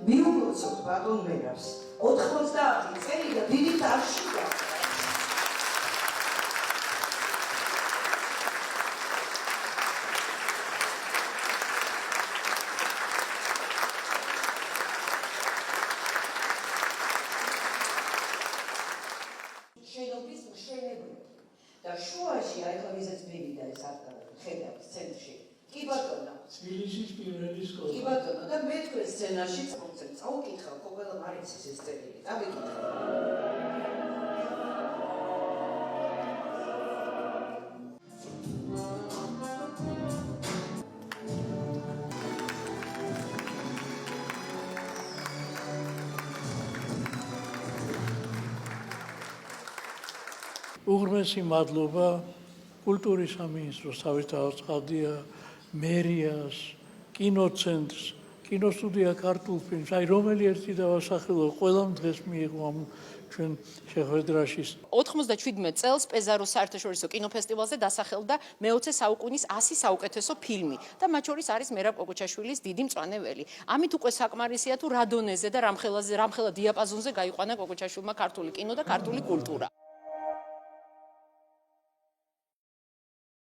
მიულოცოთ ბატონ მერაბს 90 წელი და დიდი დარში შენობის მშენებლები და შუაში აი ხო ისეც მივიდა ეს ხედავს ცენტრში კი ბატონო თბილისის პირველი სკოლა კი ბატონო და მე თქვენ სცენაში წაუკითხავ ყველა მარიცის ეს წერილი დავიკითხე უღრმესი მადლობა კულტურის სამინისტროს თავისთავადია მერიას კინოცენტრს კინოსტუდია ქართულ ფილმს აი რომელი ერთი დავასახელო ყველამ დღეს მიიღო ამ ჩვენ შეხვედრაში 97 წელს პეზაროს საერთაშორისო კინოფესტივალზე დასახელდა მე-20 საუკუნის 100 საუკეთესო ფილმი და მათ შორის არის მერაბ კოκოჩაშვილის დიდი მწვანე ველი. ამით უკვე საკმარისია თუ რა დონეზე და რამხელა დიაპაზონზე გაიყვანა კოკოჩაშვილმა ქართული კინო და ქართული კულტურა.